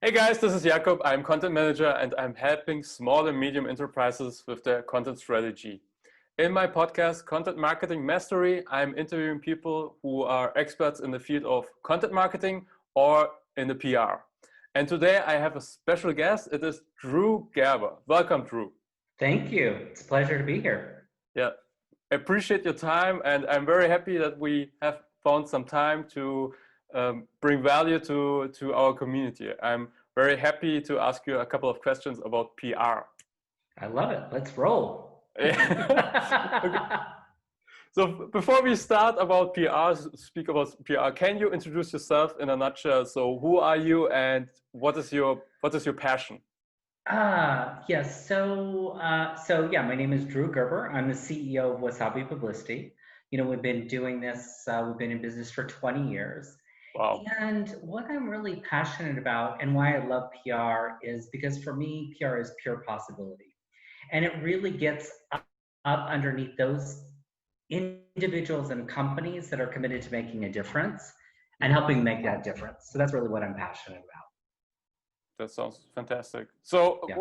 Hey guys, this is Jakob. I'm content manager and I'm helping small and medium enterprises with their content strategy. In my podcast, Content Marketing Mastery, I'm interviewing people who are experts in the field of content marketing or in the PR. And today I have a special guest. It is Drew Gerber. Welcome, Drew. Thank you. It's a pleasure to be here. Yeah, I appreciate your time and I'm very happy that we have found some time to bring value to our community. I'm very happy to ask you a couple of questions about PR. I love it. Let's roll. Okay. So before we start about PR, speak about PR, can you introduce yourself in a nutshell? So who are you and what is your passion? Yes. So yeah, my name is Drew Gerber. I'm the CEO of Wasabi Publicity. We've been doing this, we've been in business for 20 years. Wow. And what I'm really passionate about and why I love PR is because for me, PR is pure possibility. And it really gets up underneath those individuals and companies that are committed to making a difference and helping make that difference. So that's really what I'm passionate about. That sounds fantastic. So Yeah.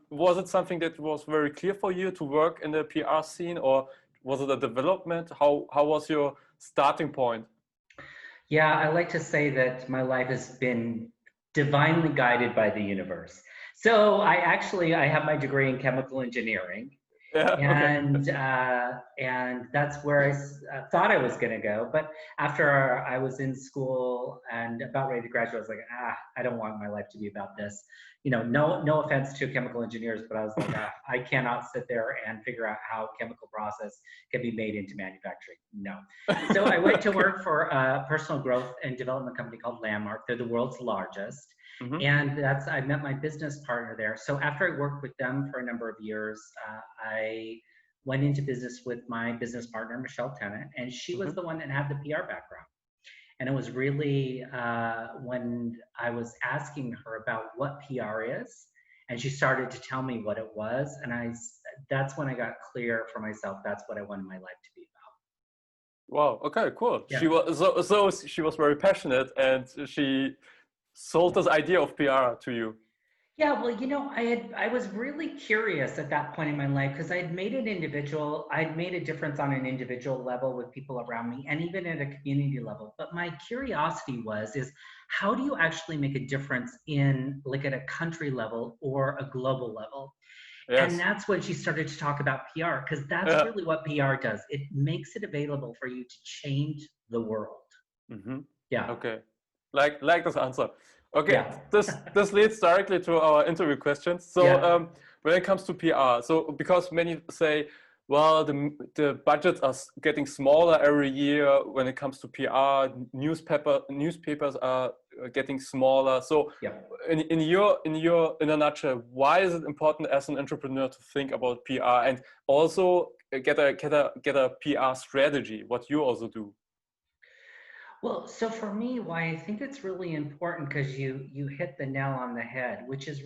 was it something that was very clear for you to work in the PR scene, or was it a development? How was your starting point? Yeah, I like to say that my life has been divinely guided by the universe. So I have my degree in chemical engineering. Yeah, And that's where I thought I was going to go. But after I was in school and about ready to graduate, I was like, I don't want my life to be about this. No offense to chemical engineers, but I was like, I cannot sit there and figure out how chemical process can be made into manufacturing. No. So I went to work for a personal growth and development company called Landmark. They're the world's largest. Mm-hmm. And I met my business partner there. So after I worked with them for a number of years, I went into business with my business partner, Michelle Tennant, and she was the one that had the PR background. And it was really when I was asking her about what PR is, and she started to tell me what it was, and that's when I got clear for myself. That's what I wanted my life to be about. Wow. Okay. Cool. Yeah. She was very passionate, and she sold this idea of PR to you. Yeah, well, I was really curious at that point in my life because I'd made a difference on an individual level with people around me and even at a community level. But my curiosity is how do you actually make a difference at a country level or a global level? Yes. And that's when she started to talk about PR, because that's really what PR does. It makes it available for you to change the world. Mm-hmm. Yeah. Okay. Like this answer. Okay, yeah. this leads directly to our interview questions. So when it comes to PR, so because many say, well, the budgets are getting smaller every year when it comes to PR. Newspapers are getting smaller. So in a nutshell, why is it important as an entrepreneur to think about PR and also get a PR strategy? What you also do? Well, so for me, why I think it's really important, because you hit the nail on the head, which is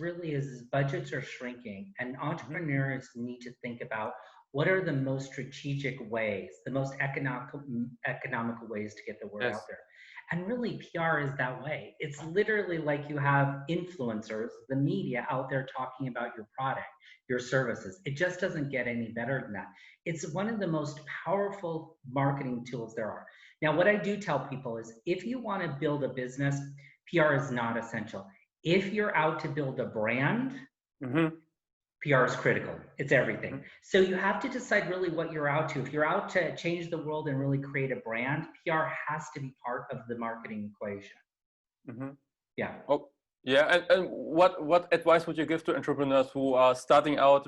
budgets are shrinking and entrepreneurs need to think about what are the most strategic ways, the most economical ways to get the word out there. And really PR is that way. It's literally like you have influencers, the media out there talking about your product, your services. It just doesn't get any better than that. It's one of the most powerful marketing tools there are. Now, what I do tell people is if you want to build a business, PR is not essential. If you're out to build a brand, PR is critical. It's everything. So you have to decide really what you're out to. If you're out to change the world and really create a brand, PR has to be part of the marketing equation. Yeah. Oh, yeah. And what advice would you give to entrepreneurs who are starting out,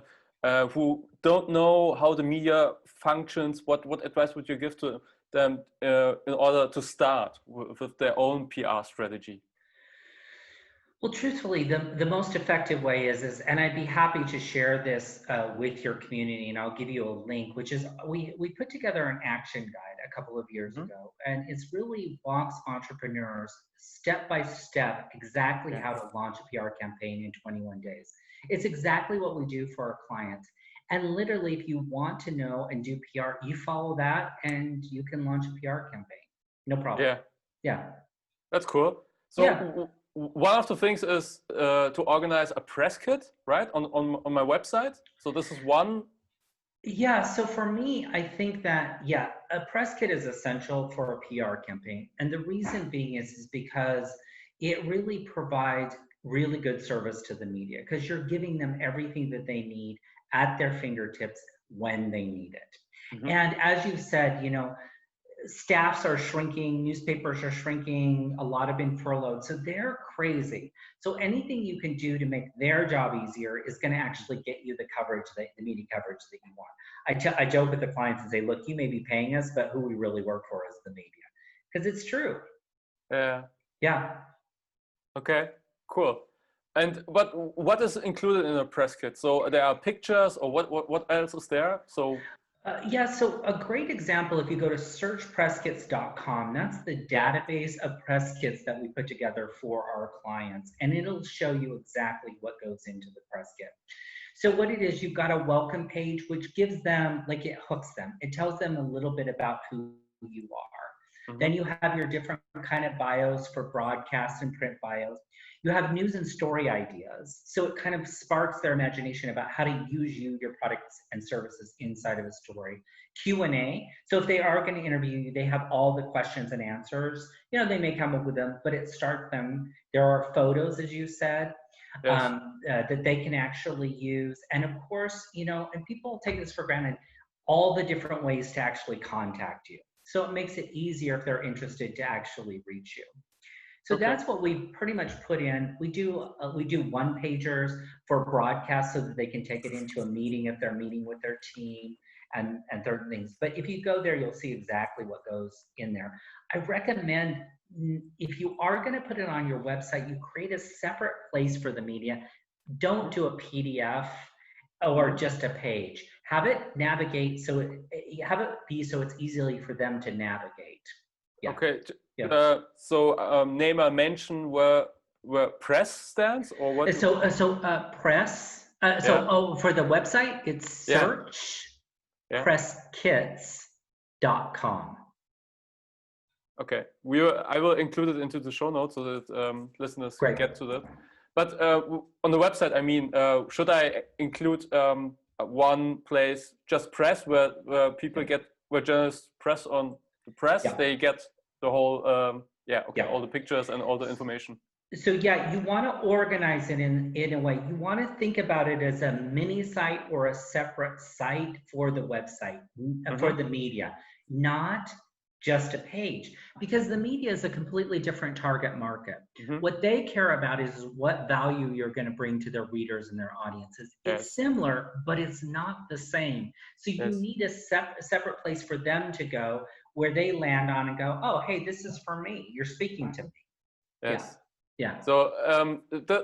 who don't know how the media functions? What advice would you give to them in order to start with their own PR strategy? Well, truthfully, the most effective way is, and I'd be happy to share this with your community, and I'll give you a link, which is we put together an action guide a couple of years ago, and it's really walks entrepreneurs step by step exactly how to launch a PR campaign in 21 days. It's exactly what we do for our clients. And literally, if you want to know and do PR, you follow that and you can launch a PR campaign. No problem. Yeah. Yeah. That's cool. So one of the things is to organize a press kit, right, on my website. So this is one. Yeah, so for me, I think that, yeah, a press kit is essential for a PR campaign. And the reason being is because it really provides really good service to the media because you're giving them everything that they need at their fingertips when they need it. Mm-hmm. And as you said, you know, staffs are shrinking, newspapers are shrinking, a lot have been furloughed. So they're crazy. So anything you can do to make their job easier is going to actually get you the coverage, the media coverage that you want. I joke with the clients and say, look, you may be paying us, but who we really work for is the media. Because it's true. Yeah. Yeah. Okay, cool. And what is included in a press kit? So there are pictures, or what else is there? So yeah, so a great example, if you go to searchpresskits.com, that's the database of press kits that we put together for our clients, and it'll show you exactly what goes into the press kit. So what it is, you've got a welcome page, which gives them, like it hooks them. It tells them a little bit about who you are. Mm-hmm. Then you have your different kind of bios for broadcast and print bios. You have news and story ideas. So it kind of sparks their imagination about how to use you, your products and services inside of a story. Q&A. So if they are going to interview you, they have all the questions and answers. You know, they may come up with them, but it starts them. There are photos, as you said, yes. that they can actually use. And of course, you know, and people take this for granted, all the different ways to actually contact you. So it makes it easier if they're interested to actually reach you. So okay. That's what we pretty much put in. We do one pagers for broadcast so that they can take it into a meeting if they're meeting with their team and certain things. But if you go there, you'll see exactly what goes in there. I recommend if you are going to put it on your website, you create a separate place for the media. Don't do a PDF or just a page. Have it navigate so have it be so it's easily for them to navigate. Yeah. Okay. Yeah. So name a mention where press stands or what? So press. For the website, it's search presskits.com. Okay. I will include it into the show notes so that listeners can get to that. But on the website, I mean, should I include one place, just press, where people where journalists press on the press, they get the whole, all the pictures and all the information. So you want to organize it in a way. You want to think about it as a mini site or a separate site for the website, for the media, not just a page, because the media is a completely different target market. What they care about is what value you're going to bring to their readers and their audiences. It's similar, but it's not the same. So you need a separate place for them to go where they land on and go, oh, hey, this is for me. You're speaking to me. Yes. Yeah. So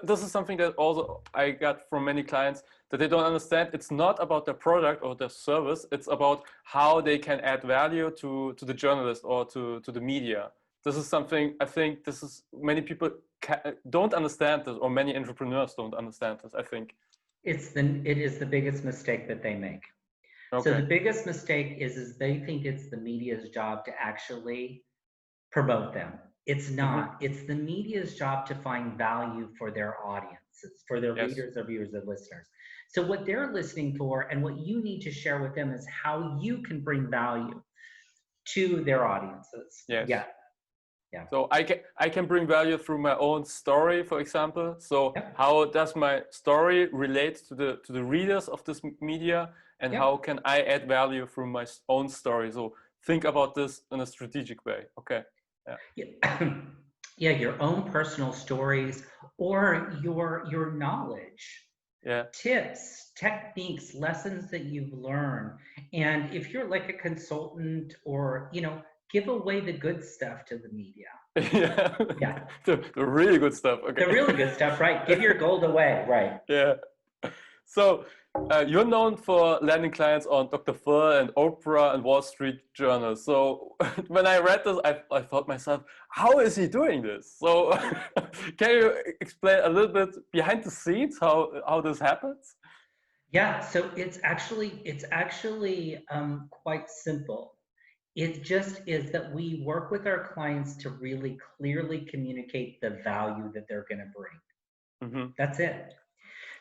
this is something that also I got from many clients, that they don't understand. It's not about the product or the service. It's about how they can add value to the journalist or to the media. This is something I think many people don't understand this, or many entrepreneurs don't understand this, I think. It is the biggest mistake that they make. Okay. So the biggest mistake is they think it's the media's job to actually promote them. It's not. It's the media's job to find value for their audiences, for their readers, their viewers, their listeners. So what they're listening for and what you need to share with them is how you can bring value to their audiences. Yes. Yeah. So I can bring value through my own story, for example. So how does my story relate to the readers of this media, and how can I add value through my own story? So think about this in a strategic way. Okay. Your own personal stories or your knowledge, tips, techniques, lessons that you've learned. And if you're like a consultant or, give away the good stuff to the media. The really good stuff. Okay. The really good stuff, right? Give your gold away, right? Yeah. So you're known for landing clients on Dr. Phil and Oprah and Wall Street Journal. So when I read this, I thought myself, how is he doing this? So can you explain a little bit behind the scenes how this happens? Yeah, so it's actually quite simple. It just is that we work with our clients to really clearly communicate the value that they're going to bring. Mm-hmm. That's it.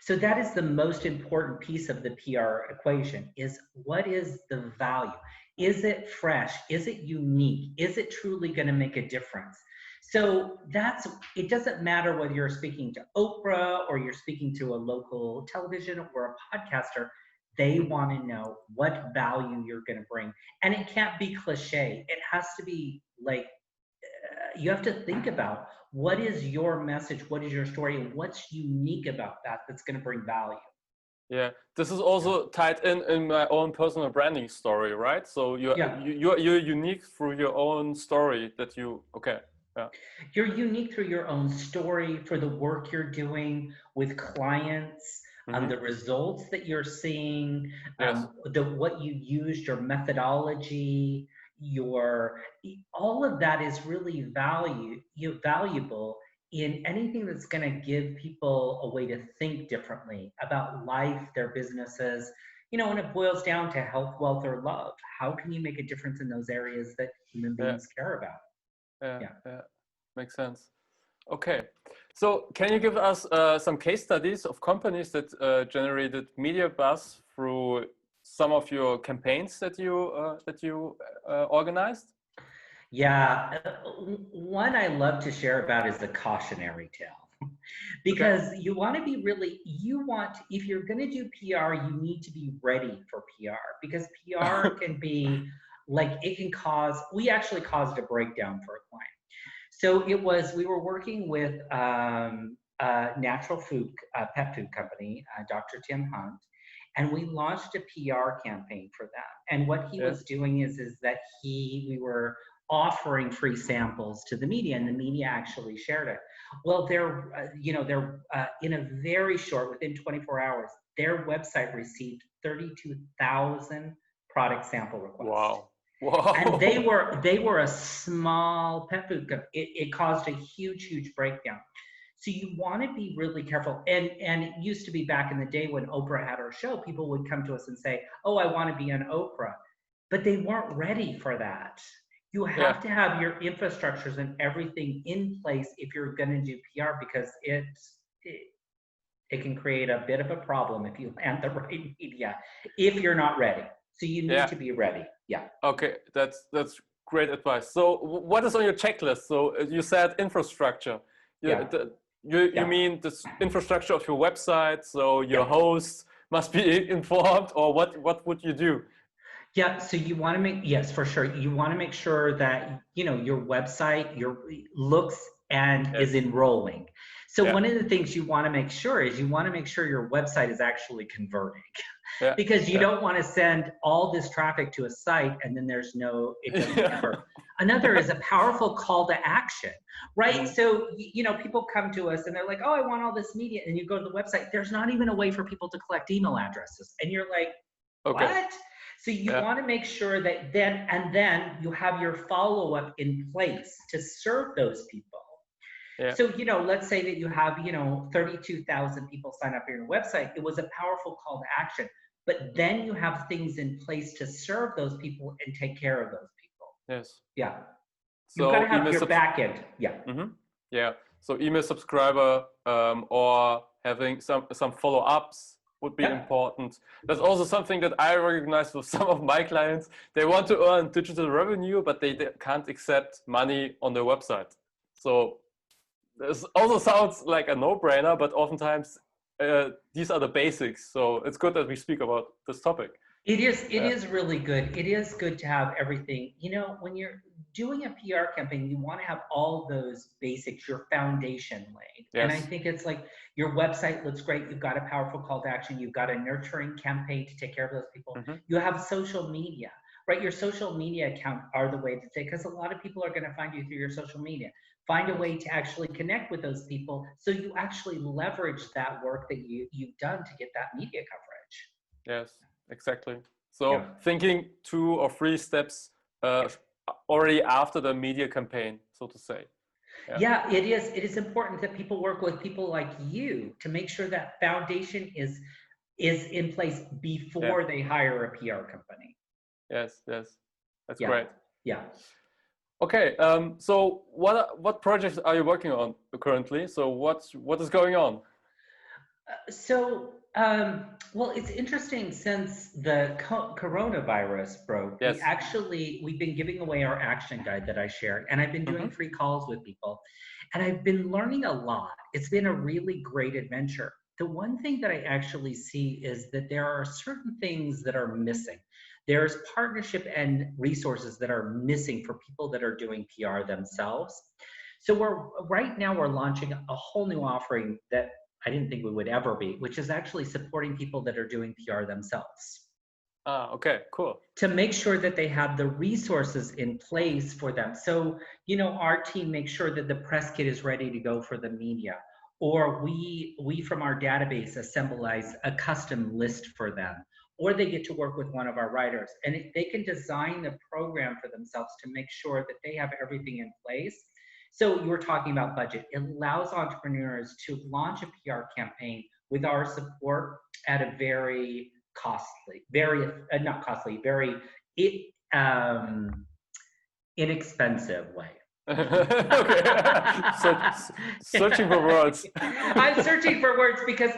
So that is the most important piece of the PR equation is what is the value? Is it fresh? Is it unique? Is it truly going to make a difference? So it doesn't matter whether you're speaking to Oprah or you're speaking to a local television or a podcaster, they want to know what value you're going to bring. And it can't be cliche. It has to be like, you have to think about what is your message, what is your story, and what's unique about that that's going to bring value. Yeah, this is also tied in my own personal branding story, right? So you're unique through your own story that you You're unique through your own story, for the work you're doing with clients, the results that you're seeing, Yes. what you used, your methodology, all of that is really valuable in anything that's going to give people a way to think differently about life, their businesses. And it boils down to health, wealth, or love. How can you make a difference in those areas that human beings care about? Yeah, makes sense. Okay, so can you give us some case studies of companies that generated media buzz through some of your campaigns that you organized? Yeah, one I love to share about is the cautionary tale. Because if you're going to do PR, you need to be ready for PR, because PR can be like, we actually caused a breakdown for a client. So we were working with a natural food, pet food company, Dr. Tim Hunt, and we launched a PR campaign for them. And what he was doing is that we were offering free samples to the media, and the media actually shared it. Well, in a very short, within 24 hours, their website received 32,000 product sample requests. Wow. And they were a small pet food company. It caused a huge breakdown. So you want to be really careful. And it used to be back in the day when Oprah had her show, people would come to us and say, "Oh, I want to be on Oprah," but they weren't ready for that. You have to have your infrastructures and everything in place if you're going to do PR, because it can create a bit of a problem if you land the right media if you're not ready. So you need to be ready. Yeah. Okay, that's great advice. So what is on your checklist? So you said infrastructure. You mean this infrastructure of your website? So your hosts must be informed, or what would you do? Yeah, so you want to yes, for sure. You want to make sure that, your website, looks and is enrolling. So one of the things you want to make sure is your website is actually converting. Because you don't want to send all this traffic to a site and then it doesn't convert. Another is a powerful call to action, right? So, people come to us and they're like, "Oh, I want all this media." And you go to the website, there's not even a way for people to collect email addresses. And you're like, what? So you want to make sure that then you have your follow-up in place to serve those people. So, let's say that you have, 32,000 people sign up for your website. It was a powerful call to action, but then you have things in place to serve those people and take care of those people. Yes. Yeah. So you've got to have your back end. Yeah. Yeah. So email subscriber or having some follow-ups would be important. That's also something that I recognize with some of my clients. They want to earn digital revenue, but they can't accept money on their website. So this also sounds like a no-brainer, but oftentimes these are the basics. So it's good that we speak about this topic. It is really good. It is good to have everything. When you're doing a PR campaign, you want to have all those basics, your foundation laid. Yes. And I think it's like your website looks great. You've got a powerful call to action. You've got a nurturing campaign to take care of those people. You have social media, right? Your social media account are the way to take, because a lot of people are going to find you through your social media. Find a way to actually connect with those people so you actually leverage that work that you've done to get that media coverage. Yes. Exactly. So thinking 2 or 3 steps already after the media campaign, so to say. Yeah, it is. It is important that people work with people like you to make sure that foundation is in place before they hire a PR company. Yes, that's great. Yeah. Okay. So what projects are you working on currently? So what is going on? So, well, it's interesting since the coronavirus broke, Yes. we've been giving away our action guide that I shared, and I've been doing Mm-hmm. free calls with people, and I've been learning a lot. It's been a really great adventure. The one thing that I actually see is that there are certain things that are missing. There's partnership and resources that are missing for people that are doing PR themselves. So right now we're launching a whole new offering that I didn't think we would ever be, which is actually supporting people that are doing PR themselves Ah, okay, cool. to make sure that they have the resources in place for them. So, our team makes sure that the press kit is ready to go for the media, or we from our database assemblize a custom list for them, or they get to work with one of our writers, and they can design the program for themselves to make sure that they have everything in place. So you were talking about budget. It allows entrepreneurs to launch a PR campaign with our support at a very costly, very not costly, very inexpensive way. Okay. Searching for words. I'm searching for words because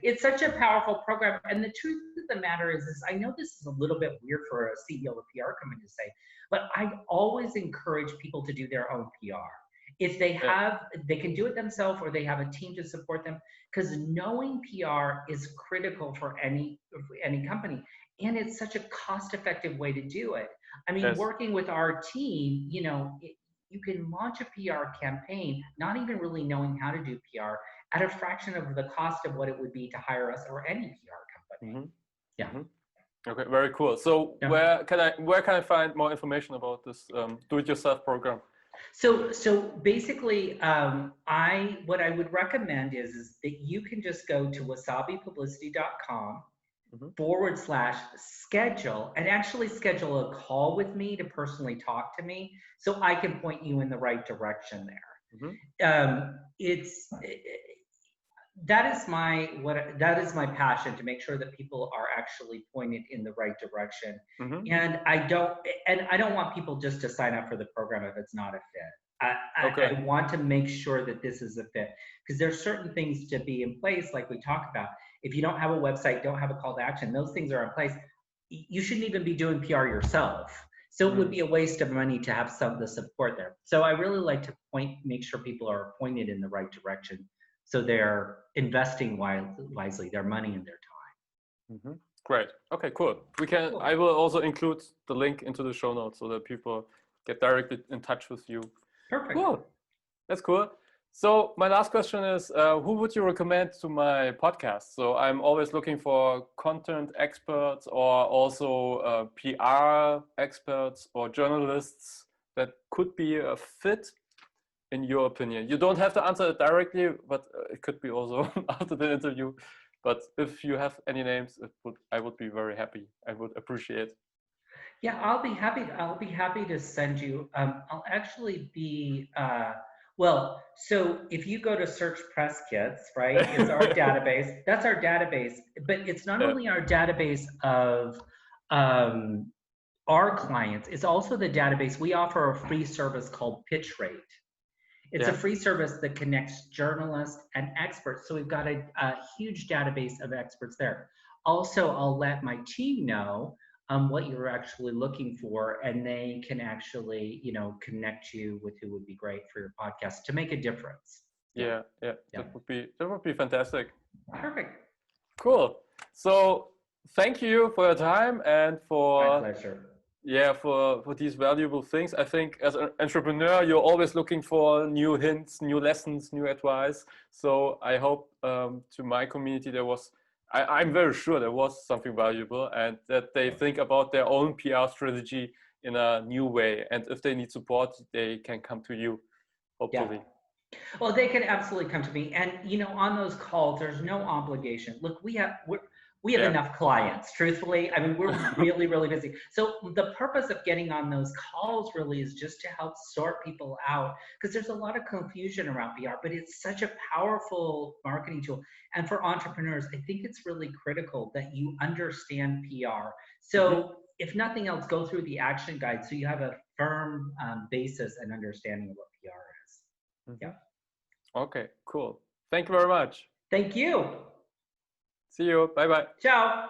it's such a powerful program. And the truth of the matter is I know this is a little bit weird for a CEO of a PR company to say, but I always encourage people to do their own PR. If they have, they can do it themselves, or they have a team to support them, because knowing PR is critical for any company. And it's such a cost-effective way to do it. I mean, Yes. working with our team, you can launch a PR campaign, not even really knowing how to do PR, at a fraction of the cost of what it would be to hire us or any PR company. Mm-hmm. Yeah. Mm-hmm. Okay, very cool. So where can I find more information about this do-it-yourself program? So basically, what I would recommend is that you can just go to wasabipublicity.com /schedule and actually schedule a call with me to personally talk to me, so I can point you in the right direction there. That is my passion, to make sure that people are actually pointed in the right direction. And I don't want people just to sign up for the program if it's not a fit. I want to make sure that this is a fit, because there's certain things to be in place, like we talked about. If you don't have a website, don't have a call to action, those things are in place. You shouldn't even be doing PR yourself. So it would be a waste of money to have some of the support there. So I really like to make sure people are pointed in the right direction, so they're investing wisely their money and their time. Great. Okay, cool. Cool. I will also include the link into the show notes so that people get directly in touch with you. Perfect. Cool. That's cool. So my last question is, who would you recommend to my podcast? So I'm always looking for content experts, or also PR experts or journalists that could be a fit, in your opinion. You don't have to answer it directly, but it could be also after the interview. But if you have any names, I would be very happy. I would appreciate. Yeah, I'll be happy to send you. I'll actually be. Well, so if you go to search press kits, right, it's our database. That's our database, but it's not only our database of our clients, it's also the database. We offer a free service called Pitch Rate. It's a free service that connects journalists and experts. So we've got a huge database of experts there. Also, I'll let my team know what you're actually looking for, and they can actually, connect you with who would be great for your podcast to make a difference. Yeah. That would be fantastic. Perfect. Cool. So thank you for your time and for my pleasure. Yeah, for these valuable things. I think as an entrepreneur, you're always looking for new hints, new lessons, new advice. So I hope to my community I'm very sure there was something valuable, and that they think about their own PR strategy in a new way. And if they need support, they can come to you, hopefully. Yeah. Well, they can absolutely come to me. And, on those calls, there's no obligation. Look, we have enough clients, truthfully. I mean, we're really, really busy. So the purpose of getting on those calls really is just to help sort people out, because there's a lot of confusion around PR, but it's such a powerful marketing tool. And for entrepreneurs, I think it's really critical that you understand PR. So if nothing else, go through the action guide so you have a firm basis and understanding of what PR is. Yeah. Okay, cool. Thank you very much. Thank you. See you. Bye-bye. Ciao.